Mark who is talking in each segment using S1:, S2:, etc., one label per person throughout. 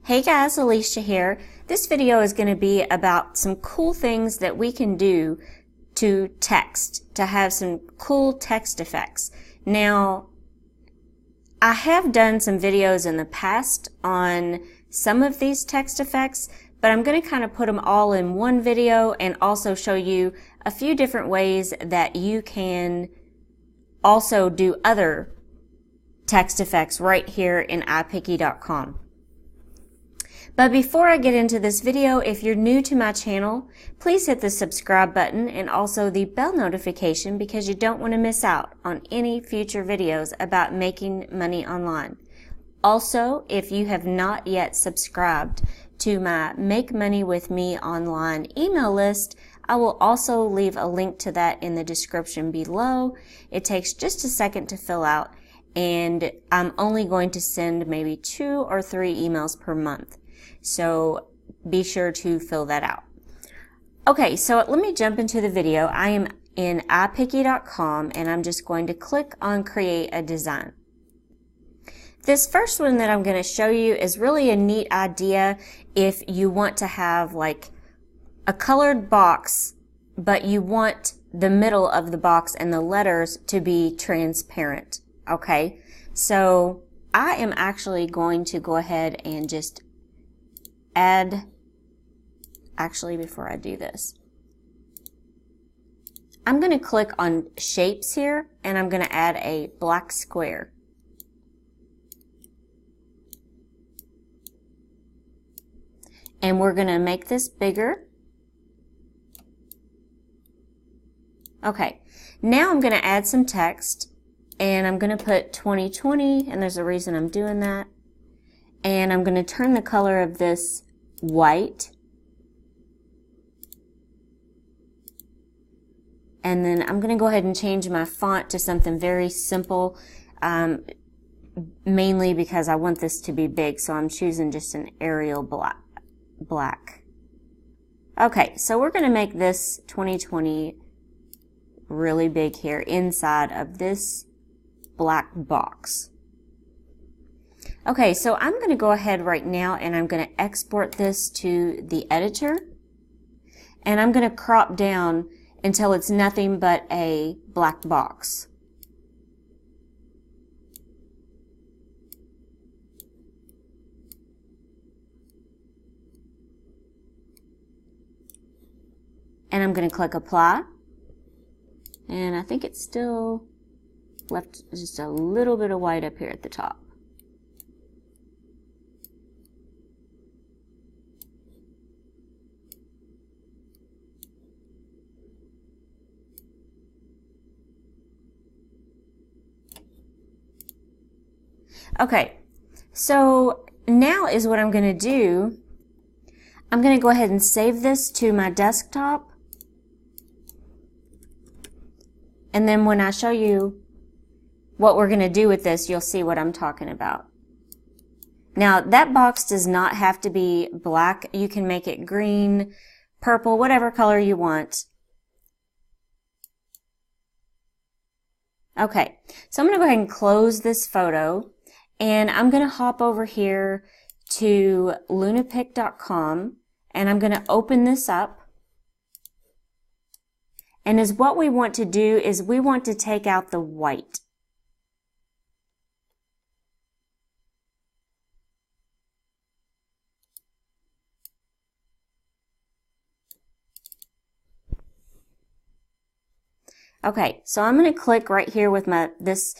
S1: Hey guys, Alicia here. This video is going to be about some cool things that we can do to text, to have some cool text effects. Now, I have done some videos in the past on some of these text effects, but I'm going to kind of put them all in one video and also show you a few different ways that you can also do other text effects right here in iPicky.com. But before I get into this video, if you're new to my channel, please hit the subscribe button and also the bell notification because you don't want to miss out on any future videos about making money online. Also, if you have not yet subscribed to my Make Money With Me online email list, I will also leave a link to that in the description below. It takes just a second to fill out, and I'm only going to send maybe 2 or 3 emails per month. So be sure to fill that out. Okay, so let me jump into the video. I am in iPicky.com and I'm just going to click on Create a Design. This first one that I'm going to show you is really a neat idea if you want to have like a colored box, but you want the middle of the box and the letters to be transparent. Okay, so I am actually going to go ahead and just actually before I do this, I'm going to click on shapes here and I'm going to add a black square. And we're going to make this bigger. Okay, now I'm going to add some text and I'm going to put 2020, and there's a reason I'm doing that. And I'm going to turn the color of this white. And then I'm going to go ahead and change my font to something very simple, mainly because I want this to be big, so I'm choosing just an Arial black. Okay, so we're going to make this 2020 really big here inside of this black box. Okay, so I'm going to go ahead right now and I'm going to export this to the editor. And I'm going to crop down until it's nothing but a black box. And I'm going to click Apply. And I think it's still left just a little bit of white up here at the top. Okay, so now is what I'm going to do. I'm going to go ahead and save this to my desktop. And then when I show you what we're going to do with this, you'll see what I'm talking about. Now, that box does not have to be black. You can make it green, purple, whatever color you want. Okay, so I'm going to go ahead and close this photo. And I'm going to hop over here to lunapic.com and I'm going to open this up. And as what we want to do is we want to take out the white. Okay, so I'm going to click right here with this.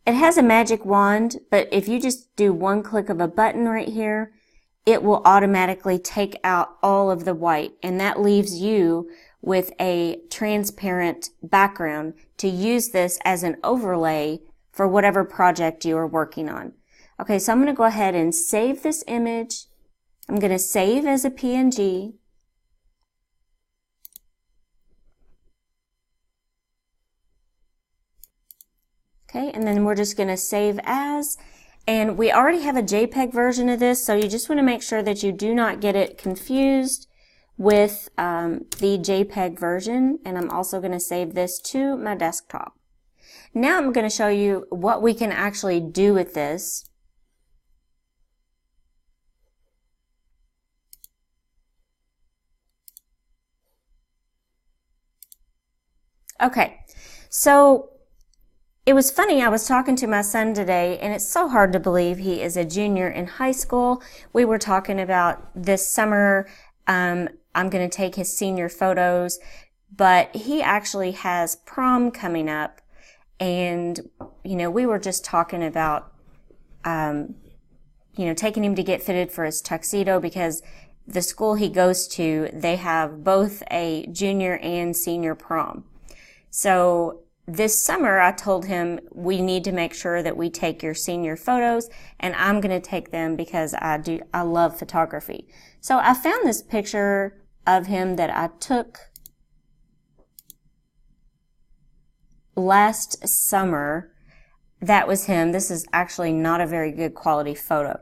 S1: It has a magic wand, but if you just do one click of a button right here, it will automatically take out all of the white, and that leaves you with a transparent background to use this as an overlay for whatever project you are working on. Okay, so I'm going to go ahead and save this image. I'm going to save as a PNG. Okay, and then we're just going to save as, and we already have a JPEG version of this, so you just want to make sure that you do not get it confused with the JPEG version, and I'm also going to save this to my desktop. Now I'm going to show you what we can actually do with this. Okay, so it was funny, I was talking to my son today, and it's so hard to believe he is a junior in high school. We were talking about this summer, I'm going to take his senior photos, but he actually has prom coming up, and, you know, we were just talking about, you know, taking him to get fitted for his tuxedo because the school he goes to, they have both a junior and senior prom. So this summer, I told him we need to make sure that we take your senior photos, and I'm going to take them because I love photography. So I found this picture of him that I took last summer. That was him. This is actually not a very good quality photo.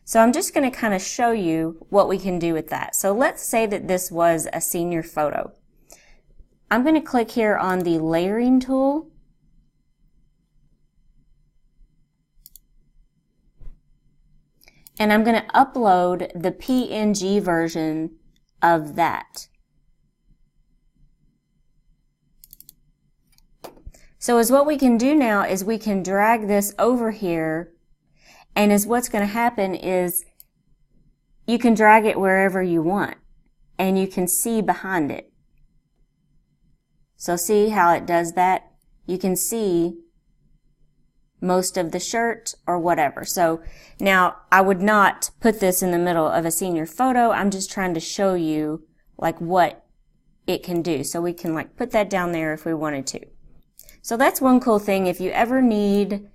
S1: So I'm just going to kind of show you what we can do with that. So let's say that this was a senior photo. I'm going to click here on the layering tool. And I'm going to upload the PNG version of that. So as what we can do now is we can drag this over here, and as what's going to happen is you can drag it wherever you want, and you can see behind it. So see how it does that? You can see most of the shirt or whatever. So now I would not put this in the middle of a senior photo. I'm just trying to show you like what it can do. So we can like put that down there if we wanted to. So that's one cool thing. If you ever need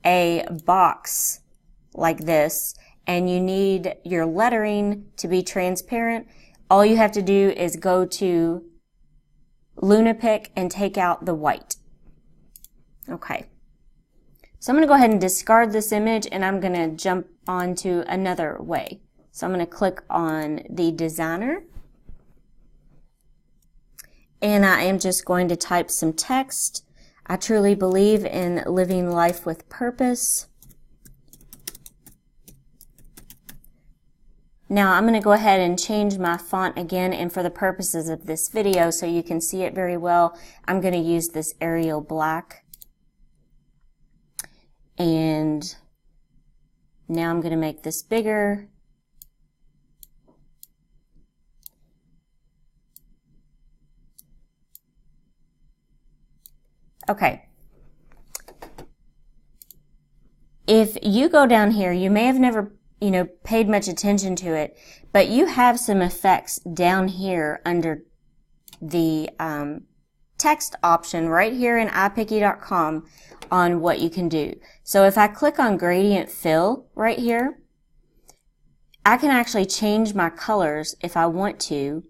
S1: a box like this and you need your lettering to be transparent, all you have to do is go to Lunapic and take out the white. Okay. So I'm going to go ahead and discard this image, and I'm going to jump on to another way. So I'm going to click on the designer, and I am just going to type some text. I truly believe in living life with purpose. Now I'm going to go ahead and change my font again, and for the purposes of this video so you can see it very well, I'm going to use this Arial Black. And now I'm going to make this bigger. Okay. If you go down here, you may have never paid much attention to it, but you have some effects down here under the text option right here in iPicky.com on what you can do. So if I click on gradient fill right here, I can actually change my colors if I want to,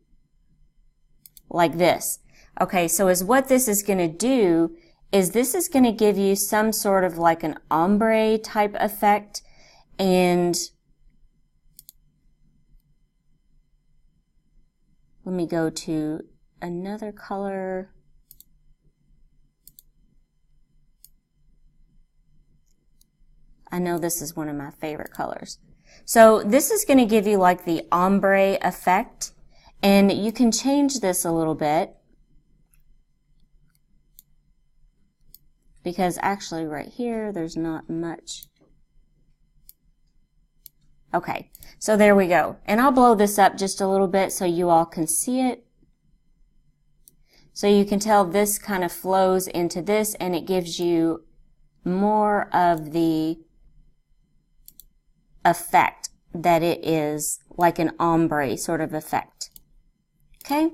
S1: like this. Okay, so what this is going to do is this is going to give you some sort of like an ombre type effect, and let me go to another color. I know this is one of my favorite colors. So this is going to give you like the ombre effect, and you can change this a little bit because actually right here there's not much. Okay, so there we go. And I'll blow this up just a little bit so you all can see it. So you can tell this kind of flows into this, and it gives you more of the effect that it is like an ombre sort of effect. Okay,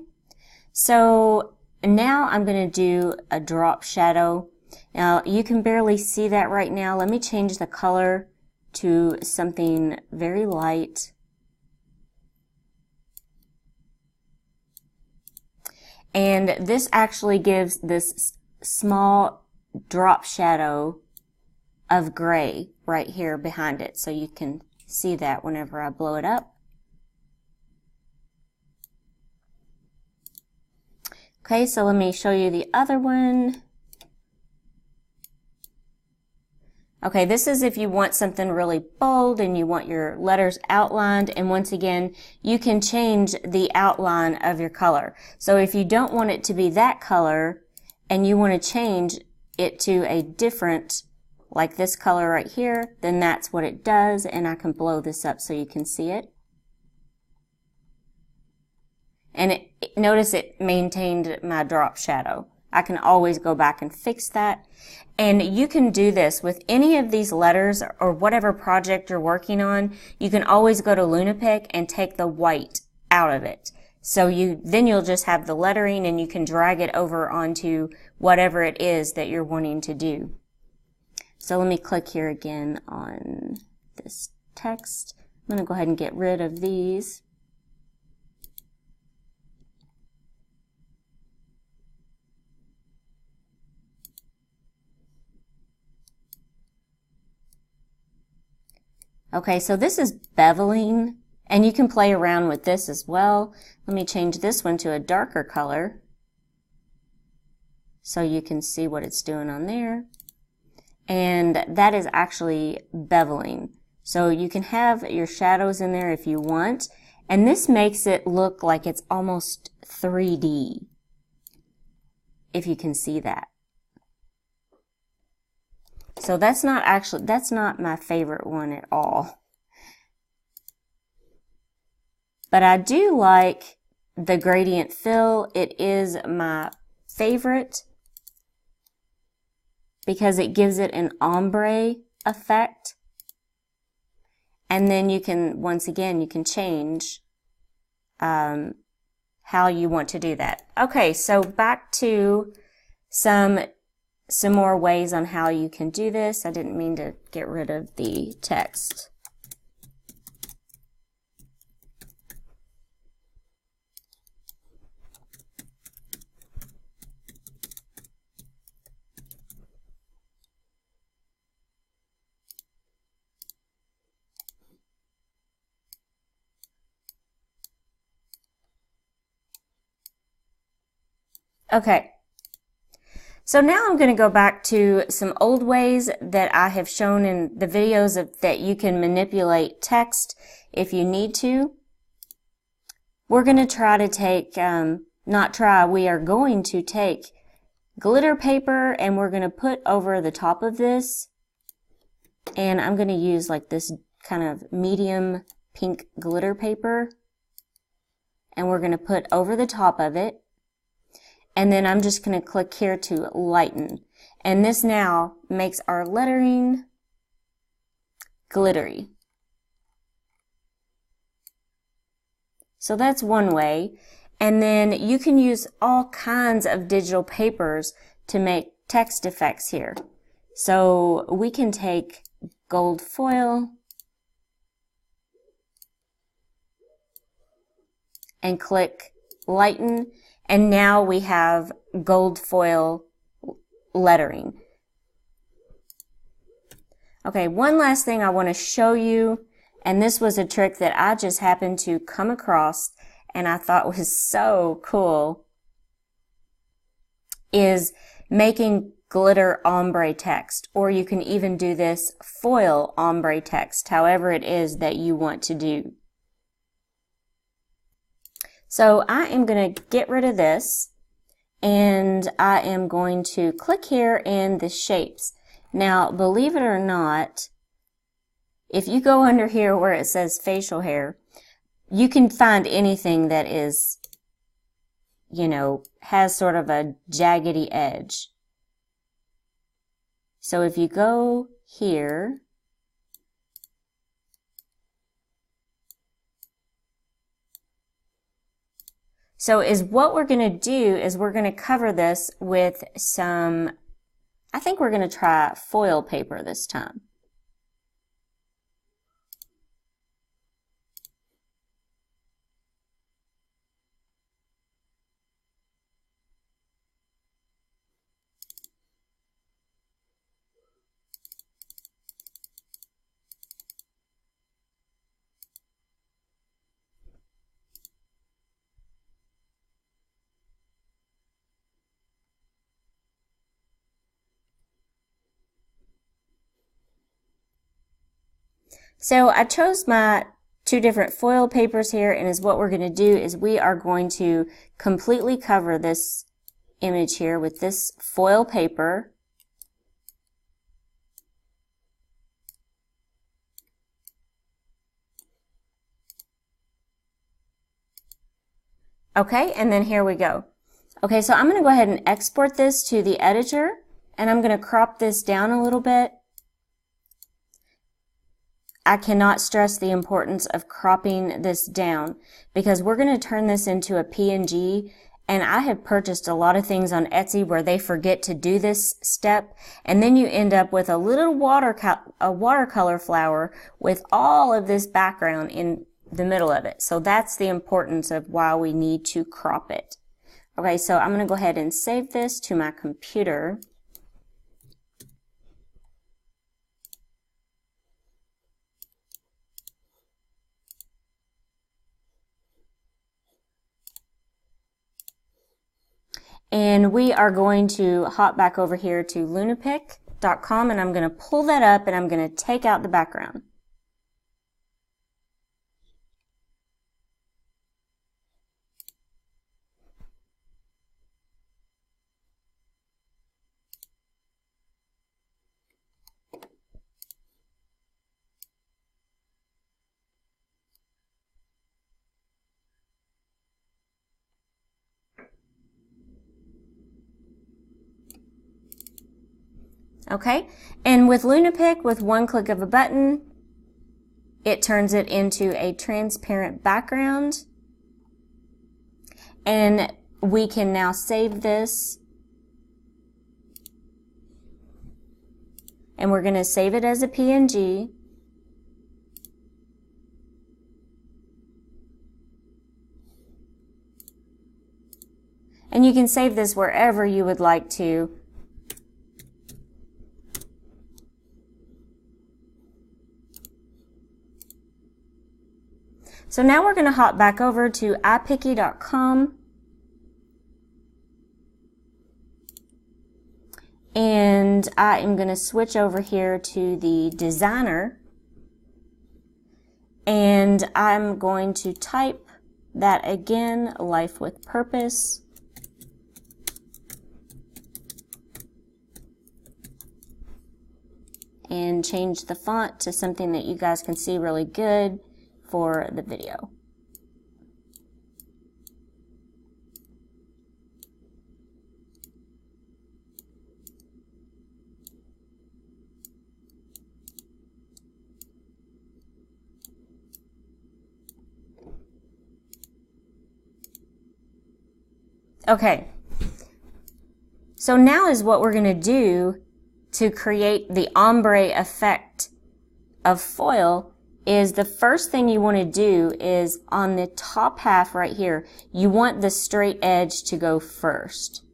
S1: so now I'm going to do a drop shadow. Now you can barely see that right now. Let me change the color to something very light. And this actually gives this small drop shadow of gray right here behind it. So you can see that whenever I blow it up. Okay, so let me show you the other one. Okay, this is if you want something really bold and you want your letters outlined, and once again, you can change the outline of your color. So if you don't want it to be that color, and you want to change it to a different, like this color right here, then that's what it does, and I can blow this up so you can see it. And notice it maintained my drop shadow. I can always go back and fix that. And you can do this with any of these letters or whatever project you're working on. You can always go to Lunapic and take the white out of it. So then you'll just have the lettering, and you can drag it over onto whatever it is that you're wanting to do. So let me click here again on this text. I'm going to go ahead and get rid of these. Okay, so this is beveling, and you can play around with this as well. Let me change this one to a darker color so you can see what it's doing on there. And that is actually beveling. So you can have your shadows in there if you want, and this makes it look like it's almost 3D, if you can see that. So that's not my favorite one at all. But I do like the gradient fill. It is my favorite because it gives it an ombre effect. And then you can, once again, you can change how you want to do that. Okay, so back to some more ways on how you can do this. I didn't mean to get rid of the text. Okay. So now I'm going to go back to some old ways that I have shown in the videos that you can manipulate text if you need to. We're going to try to take, we are going to take glitter paper, and we're going to put over the top of this, and I'm going to use like this kind of medium pink glitter paper, and we're going to put over the top of it. And then I'm just going to click here to lighten. And this now makes our lettering glittery. So that's one way. And then you can use all kinds of digital papers to make text effects here. So we can take gold foil and click lighten. And now we have gold foil lettering. Okay, one last thing I want to show you, and this was a trick that I just happened to come across and I thought was so cool, is making glitter ombre text, or you can even do this foil ombre text, however it is that you want to do. So I am going to get rid of this, and I am going to click here in the shapes. Now, believe it or not, if you go under here where it says facial hair, you can find anything that is, you know, has sort of a jaggedy edge. So if you go here, so what we're going to do is we're going to cover this with some, I think we're going to try foil paper this time. So I chose my two different foil papers here, and what we're going to do is we are going to completely cover this image here with this foil paper. Okay, and then here we go. Okay, so I'm going to go ahead and export this to the editor, and I'm going to crop this down a little bit. I cannot stress the importance of cropping this down because we're going to turn this into a PNG, and I have purchased a lot of things on Etsy where they forget to do this step, and then you end up with a little watercolor flower with all of this background in the middle of it. So that's the importance of why we need to crop it. Okay, so I'm going to go ahead and save this to my computer. And we are going to hop back over here to lunapic.com, and I'm going to pull that up and I'm going to take out the background. Okay, and with Lunapic, with one click of a button, it turns it into a transparent background. And we can now save this. And we're going to save it as a PNG. And you can save this wherever you would like to. So now we're going to hop back over to iPicky.com, and I am going to switch over here to the designer, and I'm going to type that again, Life with Purpose. And change the font to something that you guys can see really good for the video. Okay, so now is what we're going to do to create the ombre effect of foil. Is the first thing you want to do is on the top half right here, you want the straight edge to go first.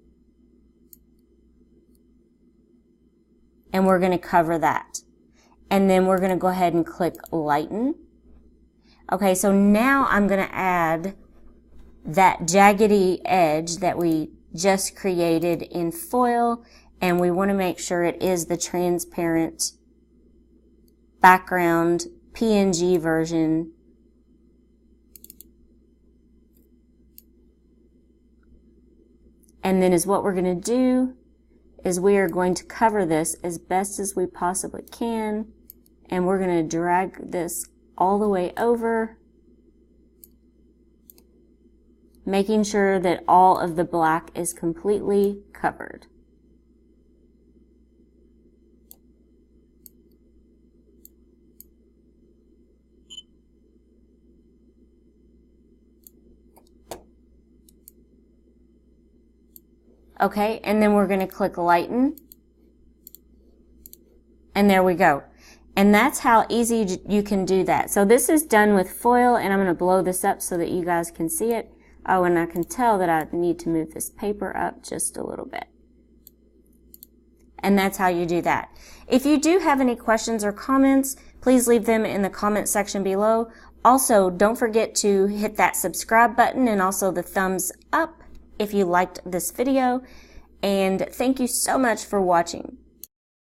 S1: And we're going to cover that. And then we're going to go ahead and click lighten. Okay, so now I'm going to add that jaggedy edge that we just created in foil, and we want to make sure it is the transparent background PNG version. And then is what we're going to do is we are going to cover this as best as we possibly can, and we're going to drag this all the way over, making sure that all of the black is completely covered. Okay, and then we're going to click lighten. And there we go. And that's how easy you can do that. So this is done with foil, and I'm going to blow this up so that you guys can see it. Oh, and I can tell that I need to move this paper up just a little bit. And that's how you do that. If you do have any questions or comments, please leave them in the comment section below. Also, don't forget to hit that subscribe button and also the thumbs up if you liked this video. And thank you so much for watching.